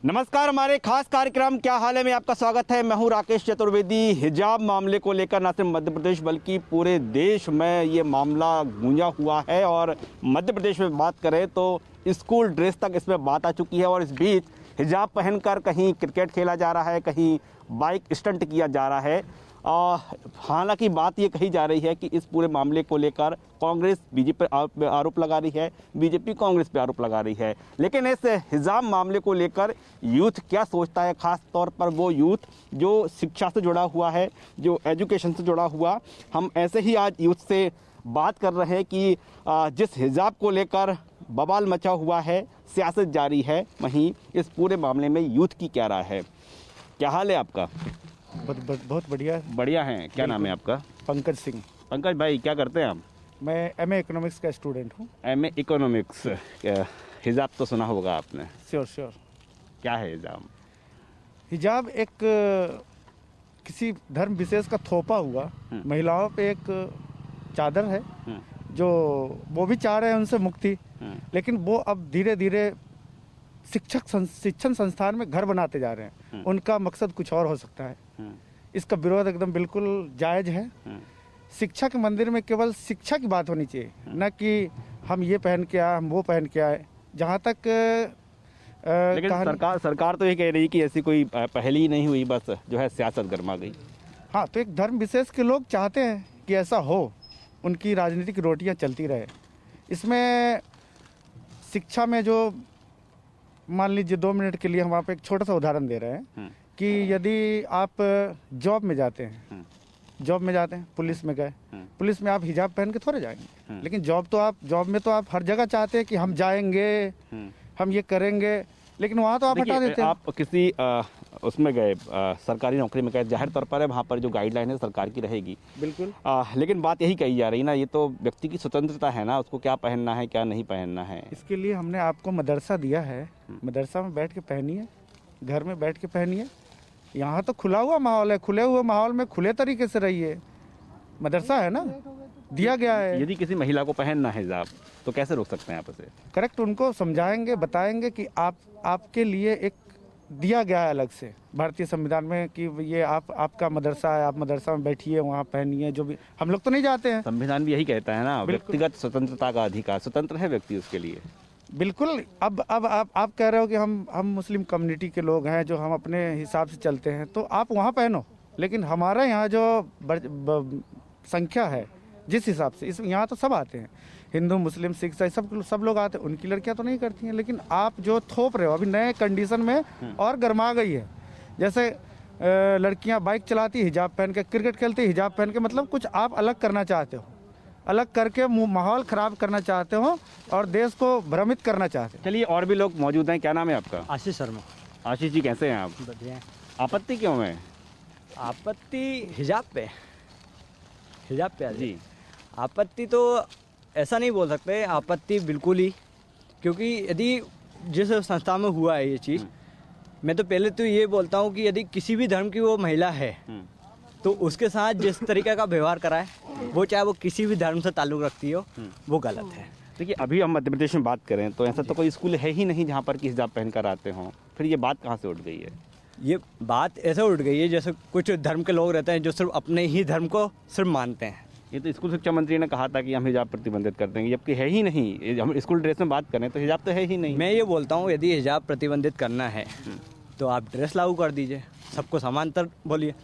नमस्कार, हमारे खास कार्यक्रम क्या हाल है में आपका स्वागत है। मैं हूं राकेश चतुर्वेदी। हिजाब मामले को लेकर न सिर्फ मध्य प्रदेश बल्कि पूरे देश में ये मामला गूंजा हुआ है और मध्य प्रदेश में बात करें तो स्कूल ड्रेस तक इसमें बात आ चुकी है। और इस बीच हिजाब पहनकर कहीं क्रिकेट खेला जा रहा है, कहीं बाइक स्टंट किया जा रहा है। हालांकि बात ये कही जा रही है कि इस पूरे मामले को लेकर कांग्रेस बीजेपी पे आरोप लगा रही है, बीजेपी कांग्रेस पे आरोप लगा रही है। लेकिन इस हिजाब मामले को लेकर यूथ क्या सोचता है, खास तौर पर वो यूथ जो शिक्षा से जुड़ा हुआ है, जो एजुकेशन से जुड़ा हुआ। हम ऐसे ही आज यूथ से बात कर रहे हैं कि जिस हिजाब को लेकर बवाल मचा हुआ है, सियासत जारी है, वहीं इस पूरे मामले में यूथ की क्या राय है। क्या हाल है आपका? बहुत बढ़िया हैं। क्या नाम है आपका? पंकज सिंह। पंकज भाई, क्या करते हैं आप? मैं एमए इकोनॉमिक्स का स्टूडेंट हूँ। MA economics. हिजाब तो सुना होगा आपने। श्योर। क्या है हिजाब? हिजाब एक किसी धर्म विशेष का थोपा हुआ महिलाओं पे एक चादर है जो वो भी चाह रहे हैं उनसे मुक्ति, लेकिन वो अब धीरे धीरे शिक्षण संस्थान में घर बनाते जा रहे हैं। उनका मकसद कुछ और हो सकता है। इसका विरोध एकदम बिल्कुल जायज है। शिक्षा के मंदिर में केवल शिक्षा की बात होनी चाहिए, न कि हम ये पहन के आए, हम वो पहन के आए। जहाँ तक लेकिन सरकार तो ये कह रही कि ऐसी कोई पहल ही नहीं हुई, बस जो है सियासत गरमा गई। हाँ, तो एक धर्म विशेष के लोग चाहते हैं कि ऐसा हो, उनकी राजनीतिक रोटियां चलती रहे। इसमें शिक्षा में जो मान लीजिए 2 मिनट के लिए हम वहाँ पे एक छोटा सा उदाहरण दे रहे हैं कि यदि आप जॉब में जाते हैं, पुलिस में गए, पुलिस में आप हिजाब पहन के थोड़े जाएंगे। लेकिन जॉब में तो आप हर जगह चाहते हैं कि हम जाएंगे, हम ये करेंगे, लेकिन वहाँ तो आप हटा देते हैं। आप किसी उसमें गए, सरकारी नौकरी में गए, जाहिर तौर पर है वहाँ पर जो गाइडलाइन है सरकार की रहेगी, बिल्कुल। लेकिन बात यही कही जा रही ना, ये तो व्यक्ति की स्वतंत्रता है ना, उसको क्या पहनना है क्या नहीं पहनना है। इसके लिए हमने आपको मदरसा दिया है, मदरसा में बैठ के पहनिए, घर में बैठ के पहनिए। यहाँ तो खुला हुआ माहौल है, खुले हुए माहौल में खुले तरीके से रहिए। मदरसा है ना, दिया गया है। यदि किसी महिला को पहनना है हिजाब तो कैसे रोक सकते हैं आप उसे? करेक्ट, उनको समझाएंगे, बताएंगे कि आपके लिए एक दिया गया है अलग से भारतीय संविधान में कि ये आपका मदरसा है, आप मदरसा में बैठिए, वहाँ पहनिए। जो भी हम लोग तो नहीं जाते हैं। संविधान भी यही कहता है ना, व्यक्तिगत स्वतंत्रता का अधिकार, स्वतंत्र है व्यक्ति उसके लिए। बिल्कुल। अब आप कह रहे हो कि हम मुस्लिम कम्युनिटी के लोग हैं जो हम अपने हिसाब से चलते हैं, तो आप वहाँ पहनो। लेकिन हमारे यहाँ जो संख्या है जिस हिसाब से, इस यहाँ तो सब आते हैं, हिंदू मुस्लिम सिख ईसाई सब लोग आते हैं। उनकी लड़कियां तो नहीं करती हैं। लेकिन आप जो थोप रहे हो अभी नए कंडीशन में और गर्मा गई है। जैसे लड़कियां बाइक चलाती हिजाब पहन के, क्रिकेट खेलती हिजाब पहन के, मतलब कुछ आप अलग करना चाहते हो, अलग करके माहौल खराब करना चाहते हो और देश को भ्रमित करना चाहते हो। चलिए, और भी लोग मौजूद हैं। क्या नाम है आपका? आशीष शर्मा। आशीष जी, कैसे हैं आप? बढ़िया। आपत्ति क्यों है? आपत्ति हिजाब पे जी। आपत्ति तो ऐसा नहीं बोल सकते, आपत्ति बिल्कुल ही, क्योंकि यदि जिस संस्था में हुआ है ये चीज़, मैं तो पहले तो ये बोलता हूँ कि यदि किसी भी धर्म की वो महिला है तो उसके साथ जिस तरीके का व्यवहार करा है, वो चाहे वो किसी भी धर्म से ताल्लुक़ रखती हो, वो गलत है। देखिए, अभी हम मध्य प्रदेश में बात करें तो ऐसा तो कोई स्कूल है ही नहीं जहाँ पर कि हिजाब पहन कर आते हों। फिर ये बात कहाँ से उठ गई है? ये बात ऐसे उठ गई है जैसे कुछ धर्म के लोग रहते हैं जो सिर्फ अपने ही धर्म को सिर्फ मानते हैं। ये तो स्कूल शिक्षा मंत्री ने कहा था कि हम हिजाब प्रतिबंधित कर देंगे, जबकि है ही नहीं। हम स्कूल ड्रेस में बात करें तो हिजाब तो है ही नहीं। मैं ये बोलता हूँ, यदि हिजाब प्रतिबंधित करना है तो आप ड्रेस लागू कर दीजिए, सबको समांतर बोलिए।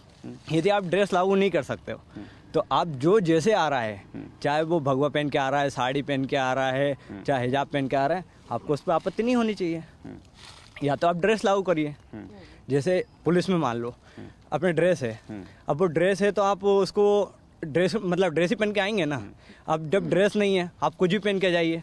यदि आप ड्रेस लागू नहीं कर सकते हो तो आप जो जैसे आ रहा है, चाहे वो भगवा पहन के आ रहा है, साड़ी पहन के आ रहा है, चाहे हिजाब पहन के आ रहा है, आपको उस पर आपत्ति नहीं होनी चाहिए। या तो आप ड्रेस लागू करिए। जैसे पुलिस में मान लो अपने ड्रेस है, अब वो ड्रेस है तो आप उसको ड्रेस ही पहन के आएंगे ना। अब जब ड्रेस नहीं है, आप कुछ भी पहन के जाइए,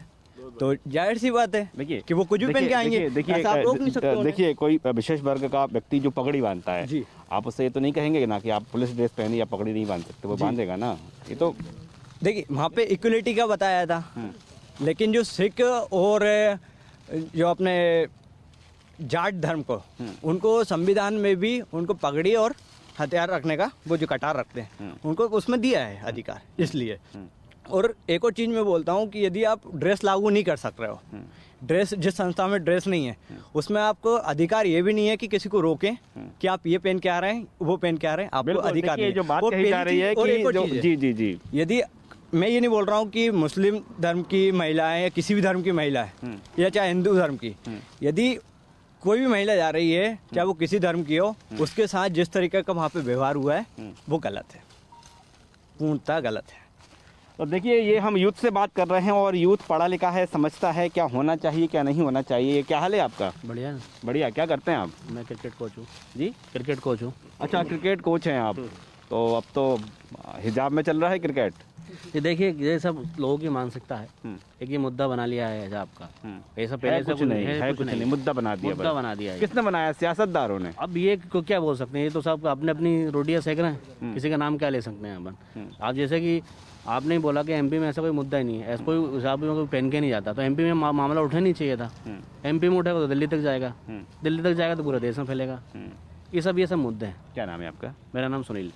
तो जाहिर सी बात है देखिए कि वो कुछ भी पहन के आएंगे। ऐसा आप रोक नहीं सकते। देखिए, कोई विशेष वर्ग का व्यक्ति जो पगड़ी बांधता है जी, आप उससे ये तो नहीं कहेंगे ना कि आप पुलिस ड्रेस पहने या पगड़ी नहीं बांध सकते, वो बांधेगा ना। ये तो देखिए, वहाँ पे इक्वलिटी का बताया था, लेकिन जो सिख और जो अपने जाट धर्म को, उनको संविधान में भी उनको पगड़ी और हथियार रखने का, वो जो कटार रखते हैं, उनको उसमें दिया है अधिकार। इसलिए और एक और चीज़ मैं बोलता हूँ कि यदि आप ड्रेस लागू नहीं कर सक रहे हो, ड्रेस जिस संस्था में ड्रेस नहीं है उसमें आपको अधिकार ये भी नहीं है कि किसी को रोकें कि आप ये पहन के आ रहे हैं वो पहन के आ रहे हैं, आपको बिल्कुल, अधिकार देखिए, नहीं जो बात वो कही जा पहली रही है चीज़। और एक कि और जो चीज़ है, जी जी जी यदि मैं ये नहीं बोल रहा हूँ कि मुस्लिम धर्म की महिला है या किसी भी धर्म की महिला है या चाहे हिंदू धर्म की, यदि कोई भी महिला जा रही है चाहे वो किसी धर्म की हो, उसके साथ जिस तरीके का वहाँ पे व्यवहार हुआ है वो गलत है, पूर्णतः गलत है। तो देखिए, ये हम यूथ से बात कर रहे हैं और यूथ पढ़ा लिखा है, समझता है क्या होना चाहिए क्या नहीं होना चाहिए। क्या हाल है आपका? बढ़िया ना। बढ़िया। क्या करते हैं आप? मैं क्रिकेट कोच हूँ। जी, क्रिकेट कोच हूँ। अच्छा, क्रिकेट कोच हैं आप। तो अब तो हिजाब में चल रहा है क्रिकेट। ये देखिए, ये सब लोगों की मानसिकता है। एक ये मुद्दा बना लिया है हिजाब का। ऐसा पहले है से कुछ नहीं, है कुछ नहीं, मुद्दा बना दिया। मुद्दा बस। बना दिया है। किसने बनाया? सियासतदारों ने। अब ये को क्या बोल सकते हैं, ये तो सब अपने अपनी रोटियां सेक रहे हैं। किसी का नाम क्या ले सकते हैं अपन। आप जैसे कि आपने ही बोला कि एमपी में ऐसा कोई मुद्दा ही नहीं है, ऐसा कोई हिसाब में कोई पहन के नहीं जाता, तो एमपी में मामला उठा नहीं चाहिए था। एमपी में उठेगा तो दिल्ली तक जाएगा, दिल्ली तक जाएगा तो पूरे देश में फैलेगा। ये सब मुद्दे हैं। क्या नाम है आपका? मेरा नाम सुनील।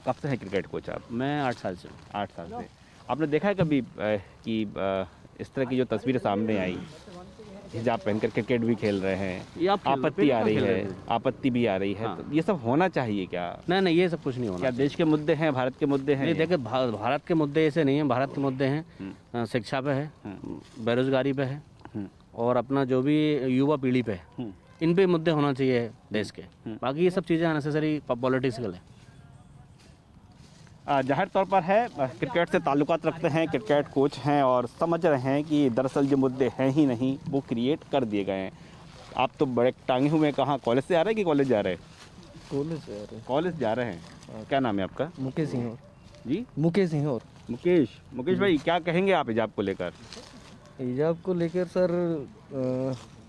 कब से है क्रिकेट कोच आप? मैं 8 साल से। 8 साल से। आपने देखा है कभी कि इस तरह की जो तस्वीरें सामने आई, हिजाब पहनकर क्रिकेट भी खेल रहे हैं, ये आप खेल रहे हो, आपत्ति आ पहले रही कहाँ खेल है, रहे थे? आपत्ति भी आ रही है, हाँ। तो ये सब होना चाहिए क्या? नहीं, ये सब कुछ नहीं होना। क्या देश के मुद्दे हैं, भारत के मुद्दे हैं? नहीं, देखिए, भारत के मुद्दे ऐसे नहीं हैं। भारत के मुद्दे हैं शिक्षा पे है, बेरोजगारी पे है, और अपना जो भी युवा पीढ़ी पे है, इन पे मुद्दे होना चाहिए देश के। बाकी ये सब चीज़ें अननेसेसरी पॉलिटिकल है। जाहिर तौर पर है, क्रिकेट से ताल्लुकात रखते हैं, क्रिकेट कोच हैं और समझ रहे हैं कि दरअसल जो मुद्दे हैं ही नहीं, वो क्रिएट कर दिए गए हैं। आप तो बड़े टांगे हुए हैं, कहाँ कॉलेज से आ रहे हैं कि कॉलेज जा रहे हैं? कॉलेज जा रहे हैं। क्या नाम है आपका? मुकेश सिंह और जी, मुकेश सिंह और मुकेश भाई, क्या कहेंगे आप हिजाब को लेकर? हिजाब को लेकर सर,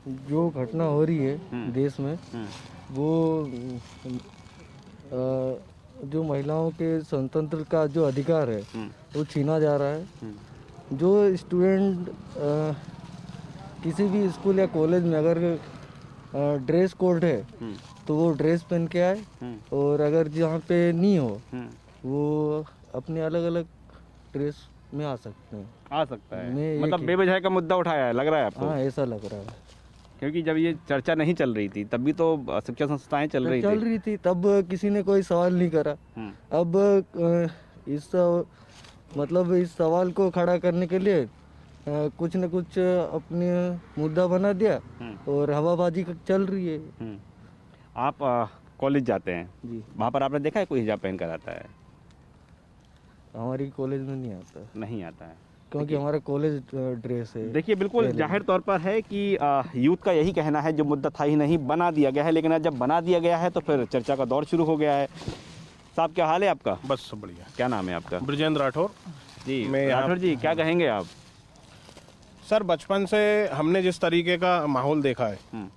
जो घटना हो रही है देश में, वो जो महिलाओं के स्वतंत्र का जो अधिकार है वो छीना जा रहा है। जो स्टूडेंट किसी भी स्कूल या कॉलेज में अगर ड्रेस कोड है तो वो ड्रेस पहन के आए, और अगर जहाँ पे नहीं हो वो अपने अलग अलग ड्रेस में आ सकते हैं। आ सकता है, मैं ये मतलब कि- बेवजह का मुद्दा उठाया है, लग रहा है आपको? हाँ, ऐसा लग रहा है। क्योंकि जब ये चर्चा नहीं चल रही थी तब भी तो शिक्षा संस्थाएं चल रही थी। तब किसी ने कोई सवाल नहीं करा। अब मतलब इस सवाल को खड़ा करने के लिए कुछ न कुछ अपने मुद्दा बना दिया और हवाबाजी चल रही है। आप कॉलेज जाते हैं जी, वहाँ पर आपने देखा है कोई हिजाब पहन कर आता है? हमारी कॉलेज में नहीं आता, नहीं आता है, क्योंकि हमारा कॉलेज ड्रेस है। देखिए बिल्कुल जाहिर तौर पर है कि यूथ का यही कहना है, जो मुद्दा था ही नहीं, बना दिया गया है। लेकिन आज जब बना दिया गया है तो फिर चर्चा का दौर शुरू हो गया है। साहब, क्या हाल है आपका? बस सब बढ़िया। क्या नाम है आपका? ब्रजेंद्र राठौर। जी, मैं यहाँ- राठौर जी, क्या कहेंगे आप? सर, बचपन से हमने जिस तरीके का माहौल देखा है,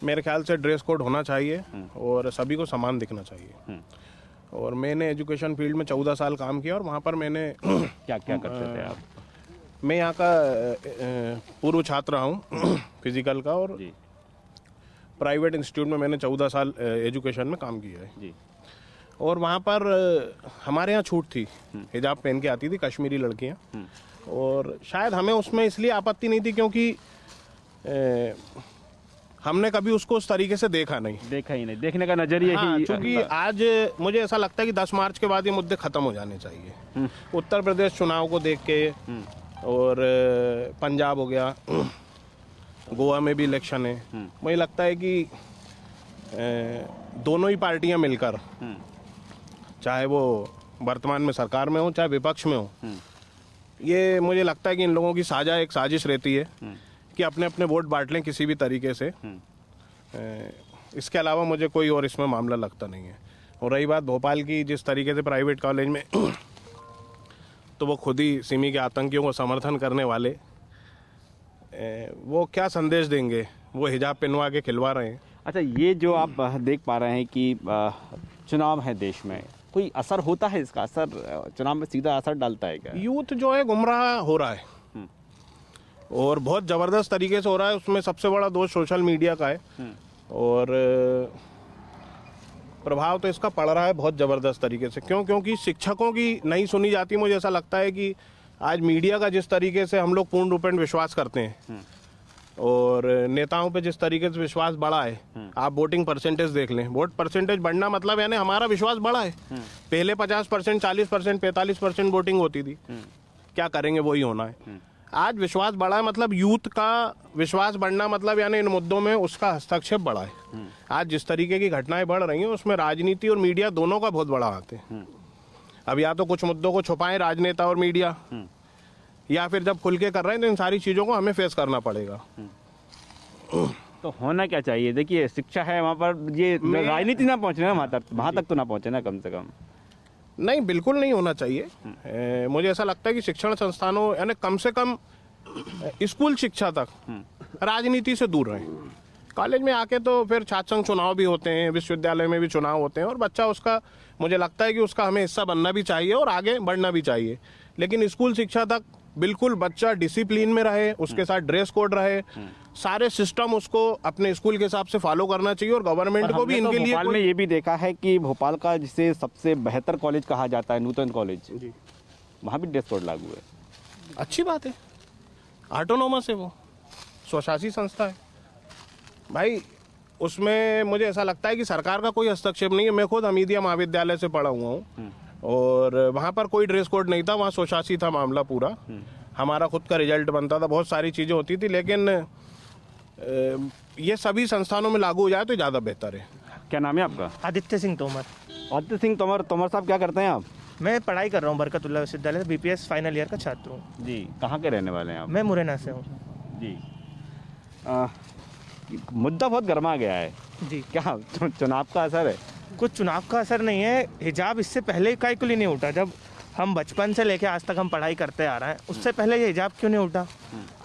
मेरे ख्याल से ड्रेस कोड होना चाहिए और सभी को समान दिखना चाहिए। और मैंने एजुकेशन फील्ड में 14 साल काम किया और वहाँ पर मैंने क्या क्या करते थे आप? मैं यहाँ का पूर्व छात्र हूँ फिजिकल का, और जी प्राइवेट इंस्टीट्यूट में मैंने 14 साल एजुकेशन में काम किया है। जी। और वहाँ पर हमारे यहाँ छूट थी, हिजाब पहन के आती थी कश्मीरी लड़कियाँ, और शायद हमें उसमें इसलिए आपत्ति नहीं थी क्योंकि हमने कभी उसको उस तरीके से देखा नहीं। देखा ही नहीं, देखने का नजरिया हाँ, ही। क्योंकि आज मुझे ऐसा लगता है कि 10 मार्च के बाद ये मुद्दे खत्म हो जाने चाहिए। उत्तर प्रदेश चुनाव को देख के, और पंजाब हो गया, गोवा में भी इलेक्शन है, मुझे लगता है कि दोनों ही पार्टियां मिलकर, चाहे वो वर्तमान में सरकार में हो चाहे विपक्ष में हो, ये मुझे लगता है कि इन लोगों की साझा एक साजिश रहती है कि अपने अपने वोट बांट लें किसी भी तरीके से। इसके अलावा मुझे कोई और इसमें मामला लगता नहीं है। और रही बात भोपाल की, जिस तरीके से प्राइवेट कॉलेज में तो वो खुद ही सिमी के आतंकियों को समर्थन करने वाले, वो क्या संदेश देंगे? वो हिजाब पहनवा के खिलवा रहे हैं। अच्छा, ये जो आप देख पा रहे हैं कि चुनाव है देश में, कोई असर होता है इसका? असर चुनाव में सीधा असर डालता है क्या? यूथ जो है गुमराह हो रहा है, और बहुत ज़बरदस्त तरीके से हो रहा है। उसमें सबसे बड़ा दोष सोशल मीडिया का है, और प्रभाव तो इसका पड़ रहा है बहुत ज़बरदस्त तरीके से। क्योंकि शिक्षकों की नहीं सुनी जाती। मुझे ऐसा लगता है कि आज मीडिया का जिस तरीके से हम लोग पूर्ण रूपेण विश्वास करते हैं और नेताओं पे जिस तरीके से विश्वास बढ़ा है, आप वोटिंग परसेंटेज देख लें, वोट परसेंटेज बढ़ना मतलब यानी हमारा विश्वास बढ़ा है। पहले 50%, 40%, 45% वोटिंग होती थी, क्या करेंगे वही होना है। आज विश्वास बढ़ा है मतलब यूथ का विश्वास बढ़ना मतलब यानी इन मुद्दों में उसका हस्तक्षेप बढ़ा है। आज जिस तरीके की घटनाएं बढ़ रही हैं उसमें राजनीति और मीडिया दोनों का बहुत बड़ा हाथ है। अब या तो कुछ मुद्दों को छुपाएं राजनेता और मीडिया, या फिर जब खुल के कर रहे हैं तो इन सारी चीज़ों को हमें फेस करना पड़ेगा। तो होना क्या चाहिए? देखिए शिक्षा है वहाँ पर, ये राजनीति ना पहुँचे ना वहाँ तक तो ना पहुँचे ना कम से कम। नहीं, बिल्कुल नहीं होना चाहिए। मुझे ऐसा लगता है कि शिक्षण संस्थानों यानी कम से कम स्कूल शिक्षा तक राजनीति से दूर रहें। कॉलेज में आके तो फिर छात्र संघ चुनाव भी होते हैं, विश्वविद्यालय में भी चुनाव होते हैं और बच्चा उसका, मुझे लगता है कि उसका हमें हिस्सा बनना भी चाहिए और आगे बढ़ना भी चाहिए। लेकिन स्कूल शिक्षा तक बिल्कुल बच्चा डिसिप्लिन में रहे, उसके साथ ड्रेस कोड रहे, सारे सिस्टम उसको अपने स्कूल के हिसाब से फॉलो करना चाहिए और गवर्नमेंट को भी इनके लिए भोपाल में ये भी देखा है कि भोपाल का जिसे सबसे बेहतर कॉलेज कहा जाता है नूतन कॉलेज, वहाँ भी ड्रेस कोड लागू है। अच्छी बात है, ऑटोनोमस है, वो स्वशासी संस्था है भाई। उसमें मुझे ऐसा लगता है कि सरकार का कोई हस्तक्षेप नहीं है। मैं खुद हमीदिया महाविद्यालय से पढ़ा हुआ हूँ और वहाँ पर कोई ड्रेस कोड नहीं था, वहाँ स्वशासी था मामला पूरा। हमारा खुद का रिजल्ट बनता था, बहुत सारी चीज़ें होती थी, लेकिन ये सभी संस्थानों में लागू हो जाए तो ज़्यादा बेहतर है। क्या नाम है आपका? आदित्य सिंह तोमर। आदित्य सिंह तोमर। तोमर साहब क्या करते हैं आप? मैं पढ़ाई कर रहा हूँ बरकतुल्लाह विश्वविद्यालय, बीपीएस फाइनल ईयर का छात्र हूँ। जी, कहाँ के रहने वाले हैं आप? मैं मुरैना से हूँ। जी। मुद्दा बहुत गर्मा गया है जी। क्या चुनाव का असर है? कुछ चुनाव का असर नहीं है। हिजाब इससे पहले काहे के लिए नहीं उठा? जब हम बचपन से लेके आज तक हम पढ़ाई करते आ रहे हैं, उससे पहले ये हिजाब क्यों नहीं उठा?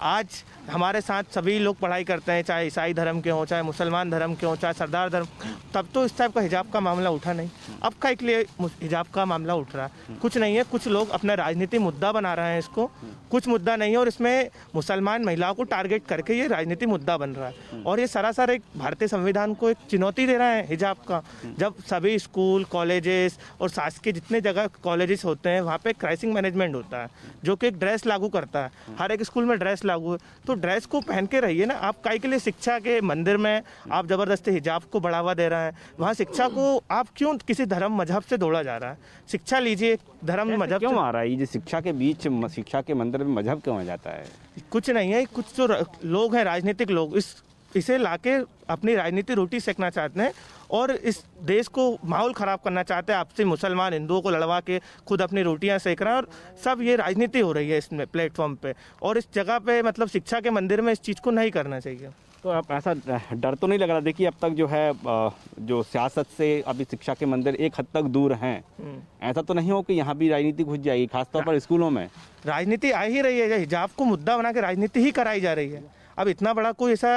आज हमारे साथ सभी लोग पढ़ाई करते हैं, चाहे ईसाई धर्म के हों, चाहे मुसलमान धर्म के हों, चाहे सरदार धर्म, तब तो इस टाइप का हिजाब का मामला उठा नहीं। अब काहे के लिए हिजाब का मामला उठ रहा है? कुछ नहीं है, कुछ लोग अपना राजनीति मुद्दा बना रहे हैं इसको। कुछ मुद्दा नहीं है और इसमें मुसलमान महिलाओं को टारगेट करके ये राजनीति मुद्दा बन रहा है और ये सरासर एक भारतीय संविधान को एक चुनौती दे रहा है हिजाब का। जब सभी स्कूल, कॉलेजेस और शासकीय जितने जगह कॉलेजेस होते हैं वहाँ पे क्राइसिस मैनेजमेंट होता है जो कि एक ड्रेस लागू करता है। हर एक स्कूल में ड्रेस लागू है, तो ड्रेस को पहन के रहिए ना। आप काहे के लिए शिक्षा के मंदिर में आप जबरदस्ती हिजाब को बढ़ावा दे रहे हैं? वहाँ शिक्षा को आप क्यों किसी धर्म मजहब से दौड़ा जा रहा है? शिक्षा लीजिए, धर्म मजहब क्यों आ रहा है? ये शिक्षा के बीच, शिक्षा के मंदिर में मजहब क्यों आ जाता है? कुछ नहीं है, कुछ जो लोग हैं राजनीतिक लोग इसे लाके अपनी राजनीति रोटी सेकना चाहते हैं और इस देश को माहौल ख़राब करना चाहते हैं। आपसे मुसलमान हिंदुओं को लड़वा के खुद अपनी रोटियां सेक रहे हैं और सब ये राजनीति हो रही है इसमें प्लेटफॉर्म पे। और इस जगह पे मतलब शिक्षा के मंदिर में इस चीज़ को नहीं करना चाहिए। तो आप ऐसा डर तो नहीं लग रहा? देखिए अब तक जो है जो सियासत से अभी शिक्षा के मंदिर एक हद तक दूर हैं, ऐसा तो नहीं हो कि यहाँ भी राजनीति घुस जाएगी, खासतौर पर स्कूलों में? राजनीति आ ही रही है, हिजाब को मुद्दा बना के राजनीति ही कराई जा रही है। अब इतना बड़ा कोई ऐसा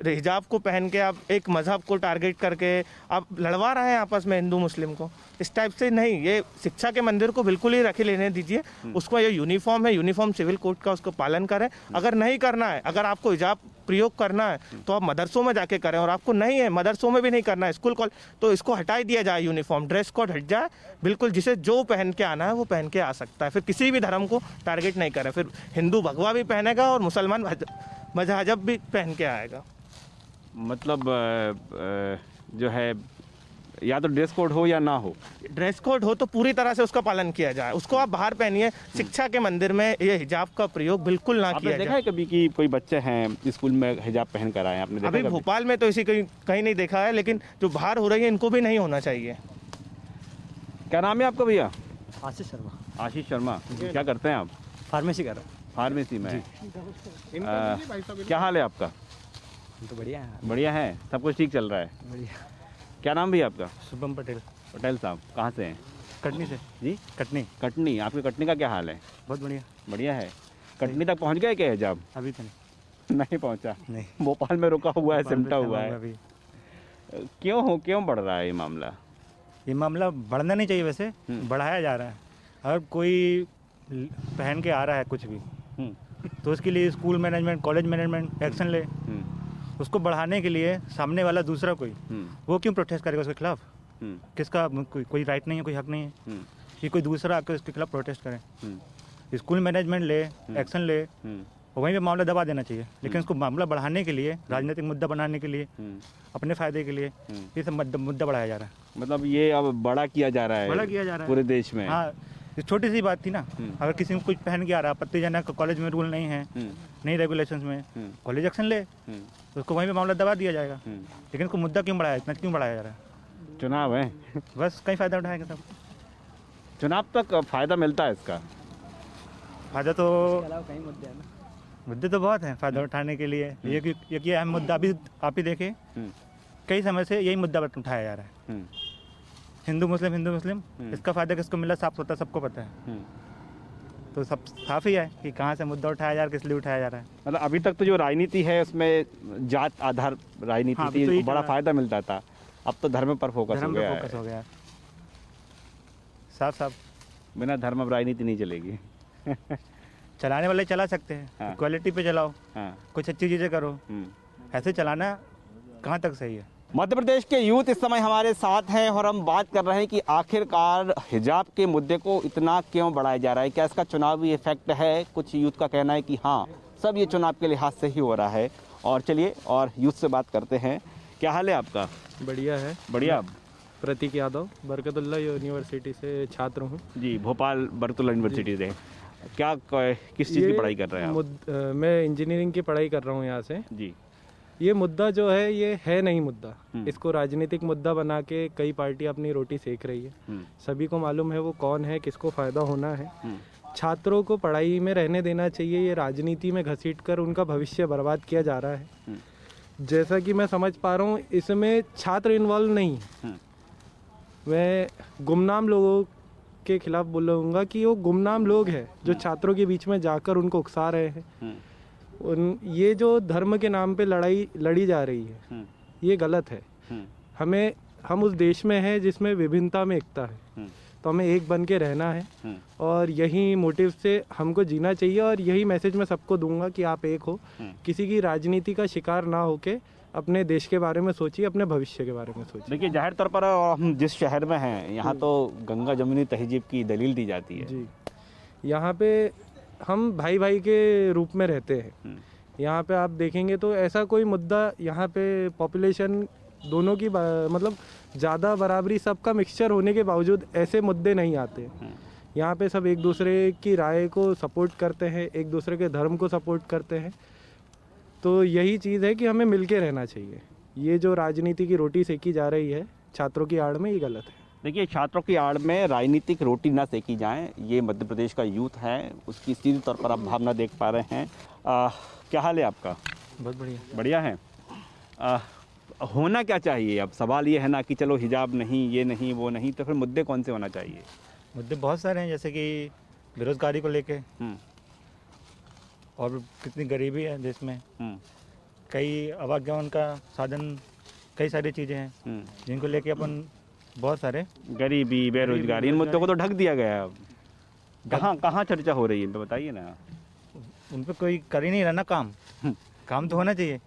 हिजाब को पहन के आप एक मजहब को टारगेट करके आप लड़वा रहे हैं आपस में हिंदू मुस्लिम को, इस टाइप से नहीं। ये शिक्षा के मंदिर को बिल्कुल ही रखे लेने दीजिए। उसको ये यूनिफॉर्म है, यूनिफॉर्म सिविल कोड का, उसको पालन करें। अगर नहीं करना है, अगर आपको हिजाब प्रयोग करना है तो आप मदरसों में जाके करें, और आपको नहीं है मदरसों में भी नहीं करना है, स्कूल कॉलेज, तो इसको हटा दिया जाए। यूनिफॉर्म ड्रेस कोड हट जाए बिल्कुल, जिसे जो पहन के आना है वो पहन के आ सकता है। फिर किसी भी धर्म को टारगेट नहीं करें। फिर हिंदू भगवा भी पहनेगा और मुसलमान मजहब भी पहन के आएगा। मतलब जो है या तो ड्रेस कोड हो या ना हो। ड्रेस कोड हो तो पूरी तरह से उसका पालन किया जाए, उसको आप बाहर पहनिए। शिक्षा के मंदिर में ये हिजाब का प्रयोग बिल्कुल ना किया जाए। देखा है कभी कि कोई बच्चे हैं स्कूल में हिजाब पहन कर आए? आपने देखा? अभी भोपाल में तो इसी कहीं नहीं देखा है, लेकिन जो बाहर हो रही है इनको भी नहीं होना चाहिए। क्या नाम है आपका भैया? आशीष शर्मा। आशीष शर्मा। क्या करते हैं आप? फार्मेसी कर रहा फार्मेसी में। क्या हाल है आपका? हूँ। तो बढ़िया है। बढ़िया है, सब कुछ ठीक चल रहा है? बढ़िया। क्या नाम भैया आपका? शुभम पटेल। पटेल साहब कहाँ से हैं? कटनी से। जी, कटनी। कटनी। आपके कटनी का क्या हाल है? बहुत बढ़िया। बढ़िया है। कटनी तक पहुँच गए क्या हिजाब? अभी तो नहीं पहुँचा? नहीं। भोपाल में रुका हुआ है, सिमटा हुआ है। अभी क्यों बढ़ रहा है ये मामला? ये मामला बढ़ना नहीं चाहिए, वैसे बढ़ाया जा रहा है। अगर कोई पहन के आ रहा है कुछ भी तो उसके लिए school management, college management action ले। उसको बढ़ाने के लिए सामने वाला दूसरा कोई वो क्यों प्रोटेस्ट करेगा उसके खिलाफ? किसका कोई राइट नहीं है, कोई हक नहीं है कि कोई दूसरा आकर उसके खिलाफ प्रोटेस्ट करे। स्कूल मैनेजमेंट ले, एक्शन ले, और वहीं पे मामला दबा देना चाहिए। लेकिन उसको मामला बढ़ाने के लिए, राजनीतिक मुद्दा बनाने के लिए, अपने फायदे के लिए ये सब मुद्दा बढ़ाया जा रहा है। मतलब ये अब बड़ा किया जा रहा है, बड़ा किया जा रहा है पूरे देश में। हाँ, ये छोटी सी बात थी ना। अगर किसी को कुछ पहन के आ रहा है, आपत्तिजनक, कॉलेज में रूल नहीं है, नहीं रेगुलेशंस में, कॉलेज एक्शन ले, तो उसको वहीं पे मामला दबा दिया जाएगा। लेकिन उसको मुद्दा क्यों बढ़ाया, इतना क्यों बढ़ाया जा रहा है? चुनाव है, बस कहीं फ़ायदा उठाएंगे सब। चुनाव तक फायदा मिलता है इसका। फ़ायदा तो मुद्दे तो बहुत हैं फ़ायदा उठाने के लिए। ये अहम मुद्दा अभी आप ही देखें, कई समय से यही मुद्दा उठाया जा रहा है। हिंदू मुस्लिम, इसका फ़ायदा किसको मिला साफ होता, सबको पता है। तो सब साफ ही है कि कहाँ से मुद्दा उठाया जा रहा है, किस लिए उठाया जा रहा है। मतलब अभी तक तो जो राजनीति है उसमें जात आधार राजनीति हाँ, थी, तो बड़ा फायदा मिलता था। अब तो धर्म पर फोकस हो गया है। फोकस हो गया साफ। बिना धर्म अब राजनीति नहीं चलेगी। चलाने वाले चला सकते हैं, हाँ। क्वालिटी पे चलाओ, हाँ। कुछ अच्छी चीज़ें करो। ऐसे चलाना कहाँ तक सही है? मध्य प्रदेश के यूथ इस समय हमारे साथ हैं और हम बात कर रहे हैं कि आखिरकार हिजाब के मुद्दे को इतना क्यों बढ़ाया जा रहा है। क्या इसका चुनावी इफेक्ट है? कुछ यूथ का कहना है कि हाँ, सब ये चुनाव के लिहाज से ही हो रहा है। और चलिए और यूथ से बात करते हैं। क्या हाल है आपका? बढ़िया है। बढ़िया। प्रतीक यादव, बरकतुल्लाह यूनिवर्सिटी से छात्र हूँ जी, भोपाल बरकतुल्लाह यूनिवर्सिटी से। क्या किस चीज़ की पढ़ाई कर रहे हैं आप? मैं इंजीनियरिंग की पढ़ाई कर रहा हूँ यहाँ से। जी। ये मुद्दा जो है ये है नहीं मुद्दा, इसको राजनीतिक मुद्दा बना के कई पार्टी अपनी रोटी सेक रही है। सभी को मालूम है वो कौन है, किसको फ़ायदा होना है। छात्रों को पढ़ाई में रहने देना चाहिए, ये राजनीति में घसीटकर उनका भविष्य बर्बाद किया जा रहा है। जैसा कि मैं समझ पा रहा हूँ इसमें छात्र इन्वॉल्व नहीं है। मैं गुमनाम लोगों के खिलाफ बोलूँगा कि वो गुमनाम लोग हैं जो छात्रों के बीच में जाकर उनको उकसा रहे हैं। ये जो धर्म के नाम पे लड़ाई लड़ी जा रही है ये गलत है। हम उस देश में हैं जिसमें विभिन्नता में एकता है, तो हमें एक बन के रहना है और यही मोटिव से हमको जीना चाहिए। और यही मैसेज मैं सबको दूंगा कि आप एक हो, किसी की राजनीति का शिकार ना होके अपने देश के बारे में सोचिए, अपने भविष्य के बारे में सोचिए। देखिए, जाहिर तौर पर हम जिस शहर में हैं यहाँ तो गंगा जमुनी तहजीब की दलील दी जाती है। जी, यहाँ पे हम भाई भाई के रूप में रहते हैं। यहाँ पे आप देखेंगे तो ऐसा कोई मुद्दा, यहाँ पे पॉपुलेशन दोनों की मतलब ज़्यादा बराबरी, सबका मिक्सचर होने के बावजूद ऐसे मुद्दे नहीं आते। यहाँ पे सब एक दूसरे की राय को सपोर्ट करते हैं, एक दूसरे के धर्म को सपोर्ट करते हैं। तो यही चीज़ है कि हमें मिलके रहना चाहिए। ये जो राजनीति की रोटी सेकी जा रही है छात्रों की आड़ में, ये गलत है। देखिए, छात्रों की आड़ में राजनीतिक रोटी ना सेकी जाए, ये मध्य प्रदेश का यूथ है, उसकी सीधे तौर पर आप भावना देख पा रहे हैं। क्या हाल है आपका? बहुत बढ़िया। बढ़िया है। होना क्या चाहिए? अब सवाल ये है ना कि चलो हिजाब नहीं, ये नहीं, वो नहीं, तो फिर मुद्दे कौन से होना चाहिए? मुद्दे बहुत सारे हैं, जैसे कि बेरोजगारी को लेके, और कितनी गरीबी है देश में, कई आवागमन का साधन, कई सारी चीज़ें हैं जिनको लेके अपन बहुत सारे, गरीबी, बेरोजगारी, इन मुद्दों को तो ढक दिया गया है। अब कहाँ चर्चा हो रही है, बताइए ना। उन पर कोई कर ही नहीं रहा ना काम तो होना चाहिए।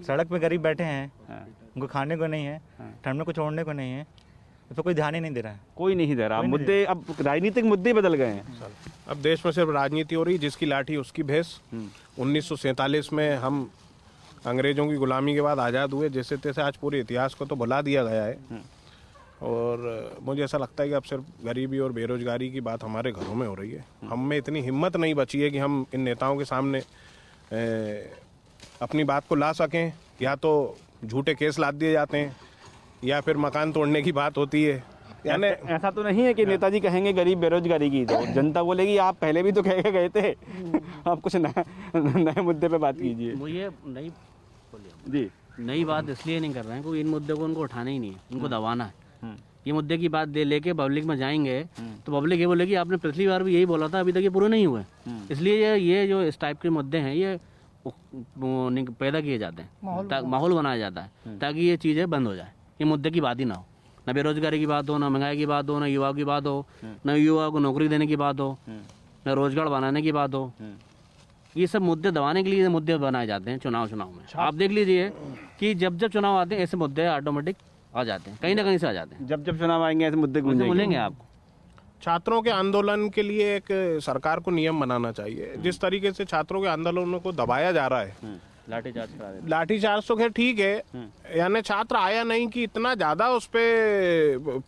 सड़क पे गरीब बैठे हैं, उनको खाने को नहीं है, ठंड में कुछ ओढ़ने को नहीं है, उस पर कोई ध्यान ही नहीं दे रहा है। कोई नहीं दे रहा। मुद्दे अब राजनीतिक मुद्दे बदल गए हैं। अब देश में सिर्फ राजनीति हो रही, जिसकी लाठी उसकी भैंस। 1947 में हम अंग्रेजों की गुलामी के बाद आज़ाद हुए, जैसे तैसे आज पूरे इतिहास को तो भुला दिया गया है। और मुझे ऐसा लगता है कि अब सिर्फ गरीबी और बेरोजगारी की बात हमारे घरों में हो रही है। हम में इतनी हिम्मत नहीं बची है कि हम इन नेताओं के सामने अपनी बात को ला सकें। या तो झूठे केस लाद दिए जाते हैं या फिर मकान तोड़ने की बात होती है। यानी ऐसा तो नहीं है कि नेताजी कहेंगे गरीब बेरोजगारी की, तो जनता बोलेगी आप पहले भी तो कह के गए थे, आप कुछ नए मुद्दे पे बात कीजिए। वो ये नई जी, नई बात इसलिए नहीं कर रहे हैं क्योंकि इन मुद्दों को उनको उठाना ही नहीं है, उनको दबाना है। ये मुद्दे की बात लेके पब्लिक में जाएंगे तो पब्लिक ये बोलेगी आपने पिछली बार भी यही बोला था, अभी तक ये पूरे नहीं हुए। इसलिए ये जो इस टाइप के मुद्दे हैं ये पैदा किए जाते हैं, माहौल बनाया जाता है ताकि ये चीज़ें बंद हो जाए, ये मुद्दे की बात ही ना हो। न बेरोजगारी की बात हो, न महंगाई की बात हो, न युवा की बात हो, न युवा को नौकरी देने की बात हो, न रोजगार बनाने की बात हो। ये सब मुद्दे दबाने के लिए मुद्दे बनाए जाते हैं चुनाव में। आप देख लीजिए कि जब चुनाव आते हैं ऐसे मुद्दे ऑटोमेटिक आ जाते हैं, कहीं ना कहीं से आ जाते हैं। जब चुनाव आएंगे ऐसे मुद्दे गूंजेंगे मिलेंगे आपको। छात्रों के आंदोलन के लिए एक सरकार को नियम बनाना चाहिए। जिस तरीके से छात्रों के आंदोलनों को दबाया जा रहा है, लाठीचार्ज करा देते। लाठीचार्ज तो खैर ठीक है, यानी छात्र आया नहीं कि इतना ज्यादा उस पे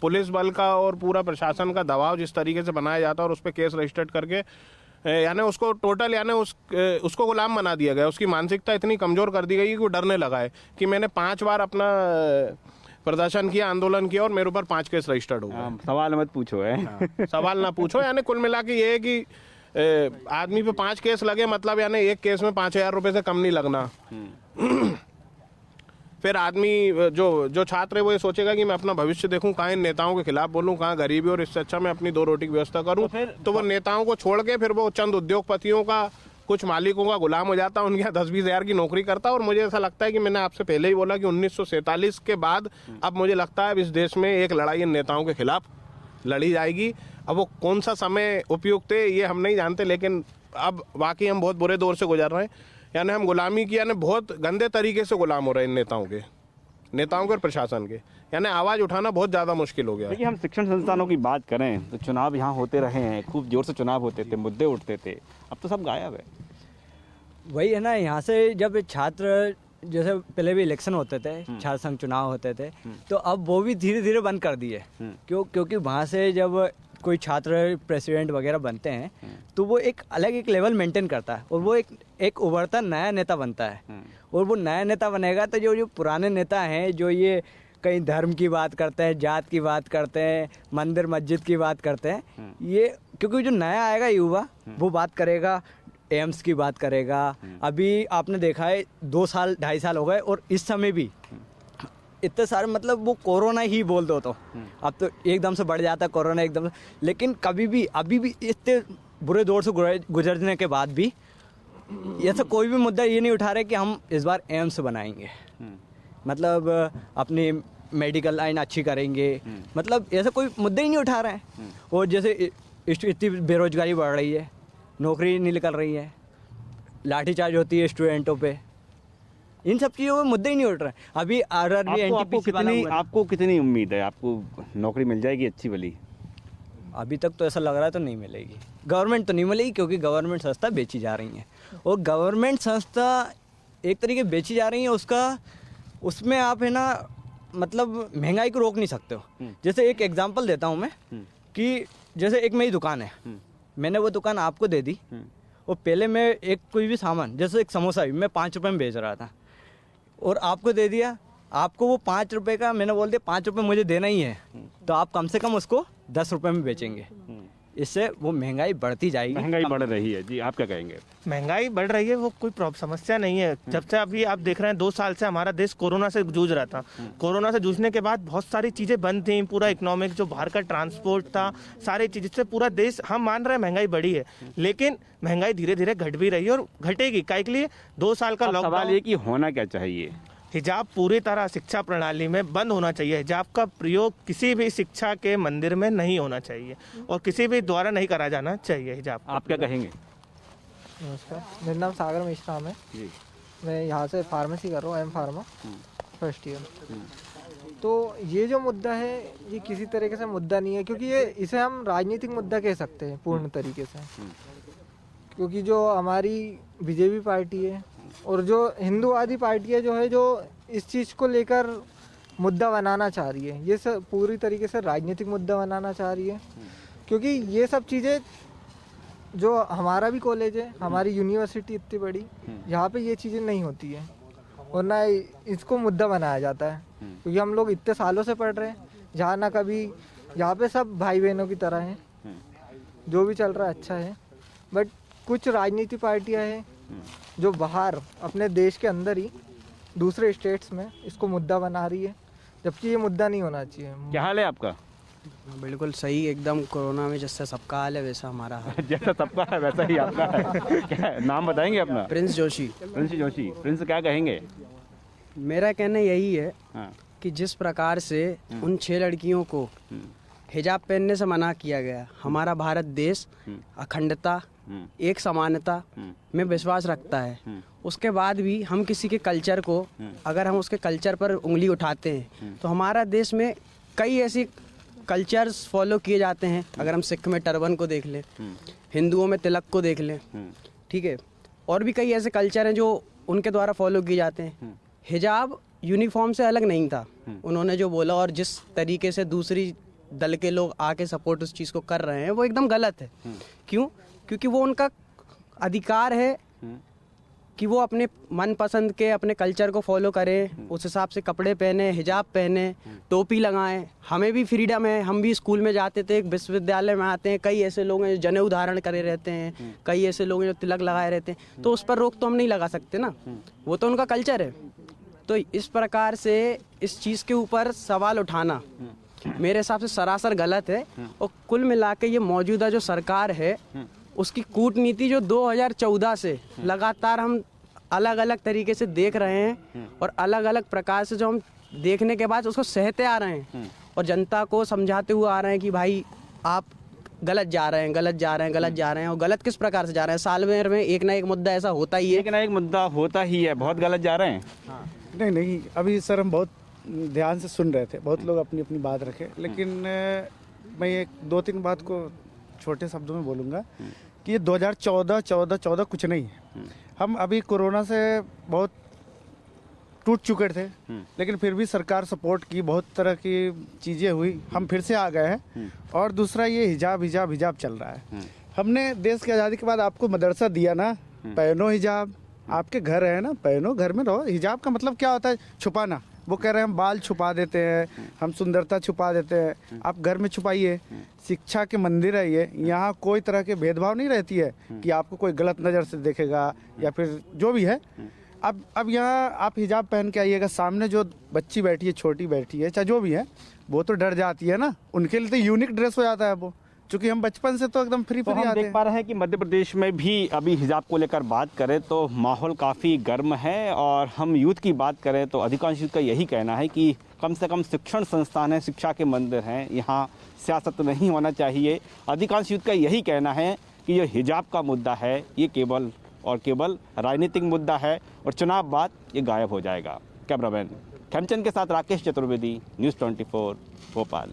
पुलिस बल का और पूरा प्रशासन का दबाव जिस तरीके से बनाया जाता है और उस पर केस रजिस्टर्ड करके यानी उसको टोटल यानी उसको गुलाम बना दिया गया। उसकी मानसिकता इतनी कमजोर कर दी गई कि वो डरने लगा है कि मैंने 5 बार अपना प्रदर्शन किया, आंदोलन किया और मेरे ऊपर 5 केस रजिस्टर्ड हो गए। सवाल मत पूछो है। सवाल ना पूछो, यानी कुल मिला के ये है कि आदमी पे 5 केस लगे, मतलब यानी एक केस में 5,000 रुपए से कम नहीं लगना। फिर आदमी जो छात्र है वो ये सोचेगा कि मैं अपना भविष्य देखूं, कहाँ इन नेताओं के खिलाफ बोलूं, कहाँ गरीबी, और इससे अच्छा मैं अपनी 2 रोटी की व्यवस्था करूं। तो वो नेताओं को छोड़ के फिर वो चंद उद्योगपतियों का, कुछ मालिकों का गुलाम हो जाता, उनके यहाँ 10-20 हज़ार की नौकरी करता। और मुझे ऐसा लगता है कि मैंने आपसे पहले ही बोला कि 1947 के बाद अब मुझे लगता है इस देश में एक लड़ाई इन नेताओं के खिलाफ लड़ी जाएगी। अब वो कौन सा समय उपयुक्त है ये हम नहीं जानते, लेकिन अब वाकई हम बहुत बुरे दौर से गुजर रहे हैं। यानी हम गुलामी की यानी बहुत गंदे तरीके से गुलाम हो रहे हैं इन नेताओं के और प्रशासन के। यानी आवाज़ उठाना बहुत ज़्यादा मुश्किल हो गया है। देखिए, हम शिक्षण संस्थानों की बात करें तो चुनाव यहाँ होते रहे हैं, खूब जोर से चुनाव होते थे, मुद्दे उठते थे, अब तो सब गायब है। वही है ना, यहाँ से जब छात्र, जैसे पहले भी इलेक्शन होते थे, छात्र संघ चुनाव होते थे, तो अब वो भी धीरे धीरे बंद कर दिए। क्योंकि वहाँ से जब कोई छात्र प्रेसिडेंट वगैरह बनते हैं तो वो एक अलग एक लेवल मेंटेन करता है और वो एक उभरता नया नेता बनता है। और वो नया नेता बनेगा तो जो पुराने नेता हैं, जो ये कहीं धर्म की बात करते हैं, जात की बात करते हैं, मंदिर मस्जिद की बात करते हैं, ये क्योंकि जो नया आएगा युवा वो बात करेगा, एम्स की बात करेगा। अभी आपने देखा है 2 साल 2.5 साल हो गए और इस समय भी इतने सारे, मतलब वो कोरोना ही बोल दो तो अब तो एकदम से बढ़ जाता है कोरोना एकदम से। लेकिन कभी भी अभी भी इतने बुरे दौर से गुजरने के बाद भी ऐसा कोई भी मुद्दा ये नहीं उठा रहे कि हम इस बार एम्स बनाएंगे, मतलब अपनी मेडिकल लाइन अच्छी करेंगे, मतलब ऐसा कोई मुद्दा ही नहीं उठा रहे हैं। और जैसे इतनी बेरोजगारी बढ़ रही है, नौकरी नहीं निकल रही है, लाठीचार्ज होती है स्टूडेंटों पे, इन सब चीज़ों में मुद्दे ही नहीं उठ रहे हैं। अभी RRB NTPC आपको कितनी उम्मीद है, आपको नौकरी मिल जाएगी अच्छी भली? अभी तक तो ऐसा लग रहा है तो नहीं मिलेगी, गवर्नमेंट तो नहीं मिलेगी, क्योंकि गवर्नमेंट संस्था बेची जा रही हैं। और गवर्नमेंट संस्था एक तरीके बेची जा रही है, उसमें आप है ना, मतलब महंगाई को रोक नहीं सकते हो। जैसे एक एग्जांपल देता हूँ मैं कि जैसे एक मेरी दुकान है, मैंने वो दुकान आपको दे दी और पहले मैं एक कोई भी सामान, जैसे एक समोसा भी मैं 5 रुपये में बेच रहा था और आपको दे दिया, आपको वो 5 रुपये का मैंने बोल दिया 5 रुपये मुझे देना ही है, तो आप कम से कम उसको 10 रुपये में बेचेंगे। इससे वो महंगाई बढ़ती जाएगी। महंगाई बढ़ रही है जी, आप क्या कहेंगे? महंगाई बढ़ रही है, वो कोई समस्या नहीं है। जब से अभी आप देख रहे हैं 2 साल से हमारा देश कोरोना से जूझ रहा था। कोरोना से जूझने के बाद बहुत सारी चीज़ें बंद थी, पूरा इकोनॉमिक जो बाहर का ट्रांसपोर्ट था, सारी चीज़ से पूरा देश, हम मान रहे हैं महंगाई बढ़ी है, लेकिन महंगाई धीरे धीरे घट भी रही है और घटेगी। काय के लिए 2 साल का लॉकडाउन। सवाल ये कि होना क्या चाहिए? हिजाब पूरी तरह शिक्षा प्रणाली में बंद होना चाहिए। हिजाब का प्रयोग किसी भी शिक्षा के मंदिर में नहीं होना चाहिए और किसी भी द्वारा नहीं करा जाना चाहिए हिजाब। आप क्या कहेंगे? नमस्कार, मेरा नाम सागर मेश्राम है जी। मैं यहाँ से फार्मेसी कर रहा हूँ, M.Pharma फर्स्ट ईयर। तो ये जो मुद्दा है ये किसी तरीके से मुद्दा नहीं है, क्योंकि ये इसे हम राजनीतिक मुद्दा कह सकते हैं पूर्ण तरीके से। क्योंकि जो हमारी बीजेपी पार्टी है और जो हिंदूवादी पार्टी है जो है, जो इस चीज़ को लेकर मुद्दा बनाना चाह रही है, ये सब पूरी तरीके से राजनीतिक मुद्दा बनाना चाह रही है। क्योंकि ये सब चीज़ें, जो हमारा भी कॉलेज है, हमारी यूनिवर्सिटी इतनी बड़ी, यहाँ पे ये चीज़ें नहीं होती है और ना इसको मुद्दा बनाया जाता है। क्योंकि हम लोग इतने सालों से पढ़ रहे हैं, जहाँ ना कभी, यहाँ पे सब भाई बहनों की तरह हैं, जो भी चल रहा है अच्छा है। बट कुछ राजनीतिक पार्टियाँ हैं जो बाहर अपने देश के अंदर ही दूसरे स्टेट्स में इसको मुद्दा बना रही है, जबकि ये मुद्दा नहीं होना चाहिए। क्या हाल है आपका? बिल्कुल सही, एकदम कोरोना में जैसा सबका हाल है वैसा हमारा हाल। जैसा सबका है वैसा ही आपका है। क्या नाम बताएंगे अपना? Prince Joshi. Prince Joshi, Prince क्या कहेंगे? मेरा कहना यही है हाँ। कि जिस प्रकार से उन 6 लड़कियों को हिजाब पहनने से मना किया गया, हमारा भारत देश अखंडता, एक समानता में विश्वास रखता है। उसके बाद भी हम किसी के कल्चर को, अगर हम उसके कल्चर पर उंगली उठाते हैं तो हमारा देश में कई ऐसी कल्चर्स फॉलो किए जाते हैं। अगर हम सिख में टर्बन को देख लें, हिंदुओं में तिलक को देख लें, ठीक है, और भी कई ऐसे कल्चर हैं जो उनके द्वारा फॉलो किए जाते हैं। हिजाब यूनिफॉर्म से अलग नहीं था, उन्होंने जो बोला और जिस तरीके से दूसरी दल के लोग आके सपोर्ट उस चीज़ को कर रहे हैं वो एकदम गलत है। क्यों? क्योंकि वो उनका अधिकार है कि वो अपने मनपसंद के अपने कल्चर को फॉलो करें, उस हिसाब से कपड़े पहने, हिजाब पहने, टोपी लगाएं। हमें भी फ्रीडम है, हम भी स्कूल में जाते थे, विश्वविद्यालय में आते हैं, कई ऐसे लोग हैं जो जनेऊ धारण करे रहते हैं, कई ऐसे लोग हैं जो तिलक लगाए रहते हैं, तो उस पर रोक तो हम नहीं लगा सकते ना, वो तो उनका कल्चर है। तो इस प्रकार से इस चीज़ के ऊपर सवाल उठाना मेरे हिसाब से सरासर गलत है। और कुल मिला के ये मौजूदा जो सरकार है उसकी कूटनीति जो 2014 से लगातार हम अलग अलग तरीके से देख रहे हैं और अलग अलग प्रकार से जो हम देखने के बाद उसको सहते आ रहे हैं और जनता को समझाते हुए आ रहे हैं कि भाई आप गलत जा रहे हैं, गलत जा रहे हैं, गलत जा रहे हैं। और गलत किस प्रकार से जा रहे हैं? साल भर में एक ना एक मुद्दा ऐसा होता ही है, एक ना एक मुद्दा होता ही है। बहुत गलत जा रहे हैं। नहीं, अभी सर हम बहुत ध्यान से सुन रहे थे, बहुत लोग अपनी अपनी बात रखे, लेकिन मैं एक 2-3 बात को छोटे शब्दों में बोलूँगा कि ये 2014 कुछ नहीं है। हम अभी कोरोना से बहुत टूट चुके थे, लेकिन फिर भी सरकार सपोर्ट की, बहुत तरह की चीज़ें हुई, हम फिर से आ गए हैं। और दूसरा ये हिजाब चल रहा है। हमने देश की आज़ादी के बाद आपको मदरसा दिया ना, पहनो हिजाब, आपके घर है ना, पहनो, घर में रहो। हिजाब का मतलब क्या होता है? छुपाना। वो कह रहे हैं हम बाल छुपा देते हैं, हम सुंदरता छुपा देते हैं, आप घर में छुपाइए। शिक्षा के मंदिर है ये, यहाँ कोई तरह के भेदभाव नहीं रहती है कि आपको कोई गलत नज़र से देखेगा या फिर जो भी है। अब यहाँ आप हिजाब पहन के आइएगा, सामने जो बच्ची बैठी है, छोटी बैठी है, चाहे जो भी है, वो तो डर जाती है ना, उनके लिए तो यूनिक ड्रेस हो जाता है वो, क्योंकि हम बचपन से तो एकदम फ्री तो हम आते देख हैं। पा रहे हैं कि मध्य प्रदेश में भी अभी हिजाब को लेकर बात करें तो माहौल काफ़ी गर्म है। और हम यूथ की बात करें तो अधिकांश यूथ का यही कहना है कि कम से कम शिक्षण संस्थान है, शिक्षा के मंदिर हैं, यहाँ सियासत नहीं होना चाहिए। अधिकांश यूथ का यही कहना है कि ये हिजाब का मुद्दा है, ये केवल और केवल राजनीतिक मुद्दा है और चुनाव बाद ये गायब हो जाएगा। कैमरामैन खेमचंद के साथ राकेश चतुर्वेदी, न्यूज़ 24 भोपाल।